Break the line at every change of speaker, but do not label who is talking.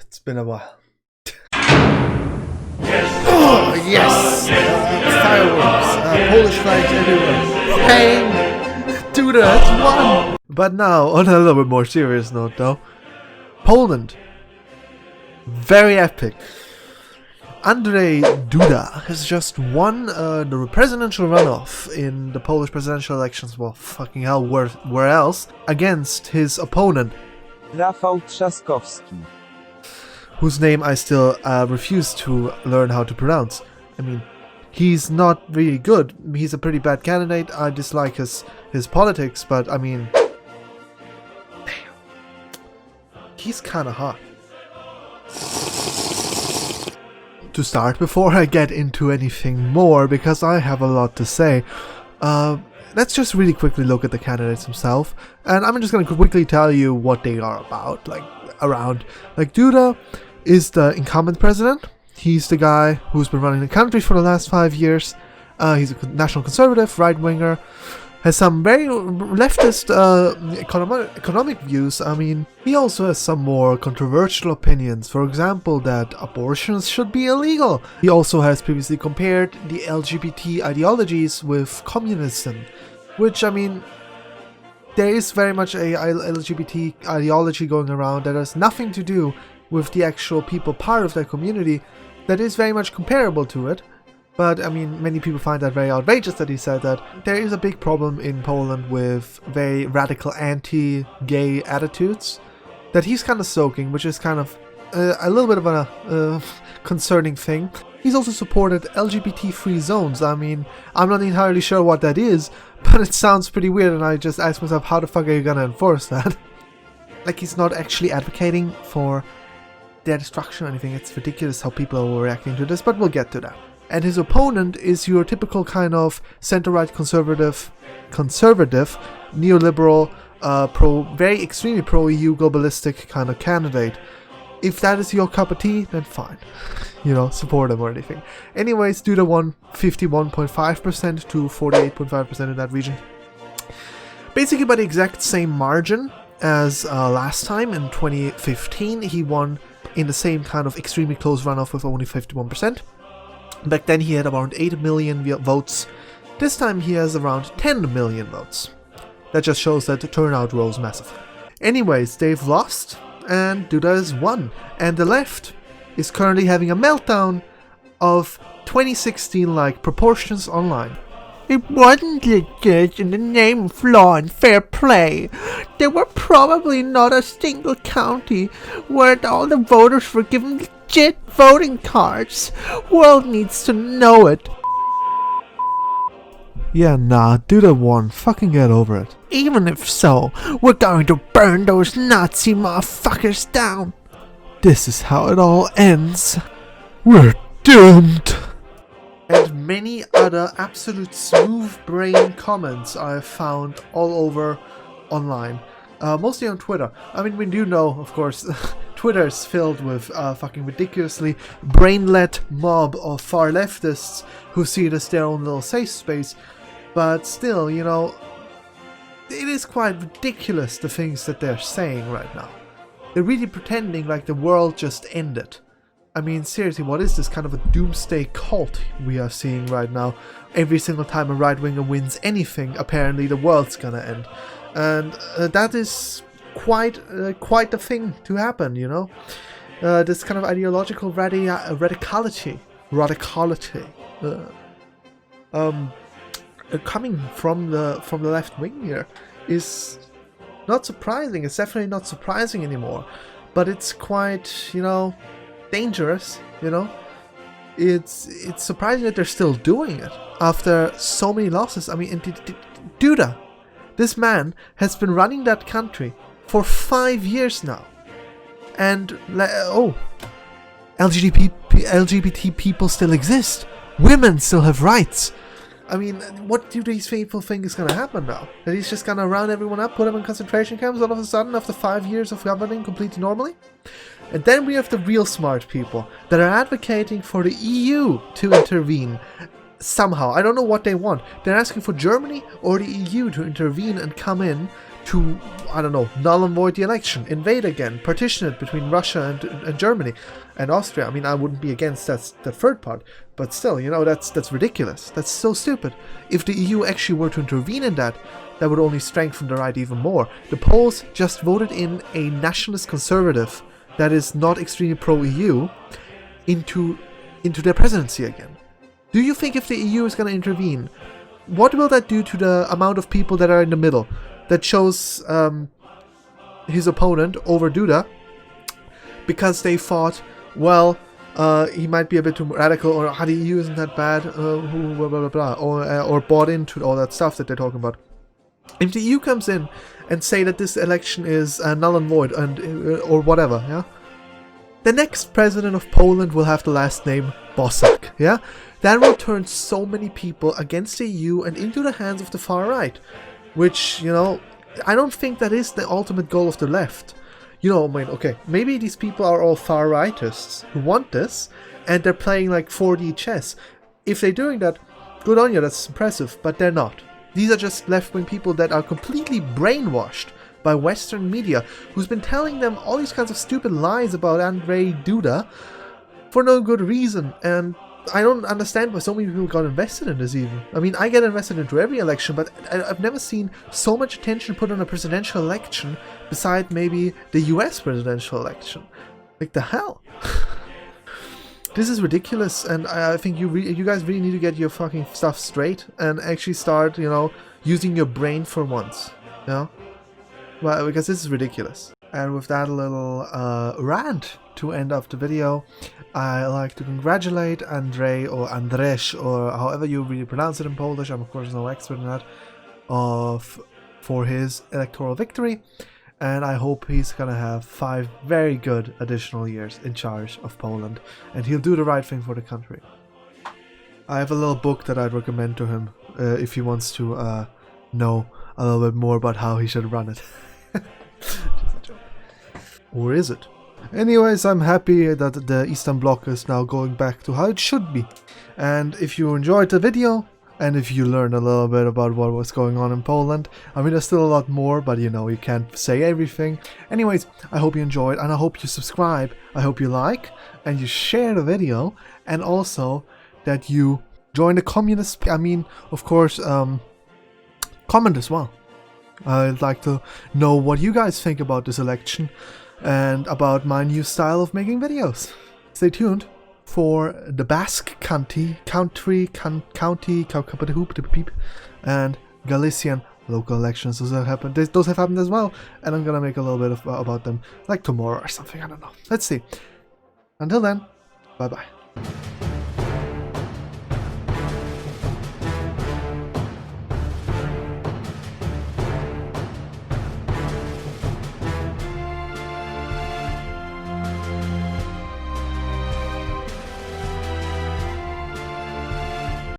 It's been a while. Oh, yes! Fireworks, Polish flags everywhere. Bang! Dude, that's one! But now, on a little bit more serious note though, Poland. Very epic. Andrzej Duda has just won the presidential runoff in the Polish presidential elections, well, fucking hell, where else, against his opponent,
Rafał Trzaskowski,
whose name I still refuse to learn how to pronounce. I mean, he's not really good. He's a pretty bad candidate. I dislike his politics, but I mean, damn, he's kind of hot. To start, before I get into anything more, because I have a lot to say, let's just really quickly look at the candidates themselves, and I'm just going to quickly tell you what they are about, Duda is the incumbent president. He's the guy who's been running the country for the last 5 years. He's a national conservative, right-winger, has some very leftist economic views. I mean, he also has some more controversial opinions. For example, that abortions should be illegal. He also has previously compared the LGBT ideologies with communism, which, I mean, there is very much a LGBT ideology going around that has nothing to do with the actual people part of that community that is very much comparable to it. But, I mean, many people find that very outrageous that he said that. There is a big problem in Poland with very radical anti-gay attitudes that he's kind of soaking, which is kind of a little bit of a concerning thing. He's also supported LGBT-free zones. I mean, I'm not entirely sure what that is, but it sounds pretty weird, and I just ask myself, how the fuck are you gonna enforce that? Like, he's not actually advocating for their destruction or anything. It's ridiculous how people are reacting to this, but we'll get to that. And his opponent is your typical kind of center-right conservative, neoliberal, very extremely pro-EU globalistic kind of candidate. If that is your cup of tea, then fine. You know, support him or anything. Anyways, Duda won 51.5% to 48.5% in that region. Basically by the exact same margin as last time in 2015. He won in the same kind of extremely close runoff with only 51%. Back then he had around 8 million votes. This time he has around 10 million votes. That just shows that the turnout rose massively. Anyways, they've lost and Duda has won. And the left is currently having a meltdown of 2016-like proportions online.
It wasn't legit in the name of law and fair play. There were probably not a single county where all the voters were given legit voting cards. World needs to know it.
Yeah, nah, Duda won. Fucking get over it.
Even if so, we're going to burn those Nazi motherfuckers down.
This is how it all ends. We're doomed. And many other absolute smooth brain comments I have found all over online. Mostly on Twitter. I mean, we do know, of course, Twitter is filled with fucking ridiculously brain-led mob of far leftists who see it as their own little safe space. But still, you know, it is quite ridiculous the things that they're saying right now. They're really pretending like the world just ended. I mean, seriously, what is this kind of a doomsday cult we are seeing right now? Every single time a right-winger wins anything, apparently the world's gonna end. And that is quite the thing to happen, you know? This kind of ideological radicality coming from the left wing here is not surprising. It's definitely not surprising anymore. But it's quite, you know, dangerous, you know. It's surprising that they're still doing it after so many losses. I mean, Duda, this man has been running that country for 5 years now, and LGBT people still exist. Women still have rights. I mean, what do these people think is going to happen now? That he's just going to round everyone up, put them in concentration camps all of a sudden after 5 years of governing completely normally? And then we have the real smart people that are advocating for the EU to intervene somehow. I don't know what they want. They're asking for Germany or the EU to intervene and come in to, I don't know, null and void the election, invade again, partition it between Russia and Germany and Austria. I mean, I wouldn't be against that third part, but still, you know, that's ridiculous. That's so stupid. If the EU actually were to intervene in that, that would only strengthen the right even more. The Poles just voted in a nationalist conservative that is not extremely pro-EU into their presidency again. Do you think if the EU is going to intervene, what will that do to the amount of people that are in the middle that chose his opponent over Duda because they thought, well, he might be a bit too radical, or the EU isn't that bad, blah, blah, blah, blah, or bought into all that stuff that they're talking about. If the EU comes in and say that this election is null and void, and or whatever, yeah, the next president of Poland will have the last name Bosak, yeah? That will turn so many people against the EU and into the hands of the far right, which, you know, I don't think that is the ultimate goal of the left. You know, I mean, okay, maybe these people are all far rightists who want this, and they're playing like 4D chess. If they're doing that, good on you, that's impressive, but they're not. These are just left-wing people that are completely brainwashed by Western media, who's been telling them all these kinds of stupid lies about Andrzej Duda for no good reason, and I don't understand why so many people got invested in this even. I mean, I get invested into every election, but I've never seen so much attention put on a presidential election beside maybe the US presidential election. Like, the hell? This is ridiculous, and I think you guys really need to get your fucking stuff straight and actually start, you know, using your brain for once, you know? Well, because this is ridiculous. And with that little rant to end of the video, I like to congratulate Andrzej or Andrzej, or however you really pronounce it in Polish. I'm of course no expert in that, for his electoral victory, and I hope he's gonna have 5 very good additional years in charge of Poland, and he'll do the right thing for the country. I have a little book that I'd recommend to him if he wants to know a little bit more about how he should run it. Just a joke. Or is it? Anyways, I'm happy that the Eastern Bloc is now going back to how it should be. And if you enjoyed the video, and if you learned a little bit about what was going on in Poland, I mean, there's still a lot more, but you know, you can't say everything. Anyways, I hope you enjoyed, and I hope you subscribe, I hope you like, and you share the video, and also that you join the communist, I mean, of course, comment as well. I'd like to know what you guys think about this election and about my new style of making videos. Stay tuned for the Basque county, and Galician local elections. Those have happened as well, and I'm gonna make a little bit about them like tomorrow or something. I don't know. Let's see. Until then, bye bye.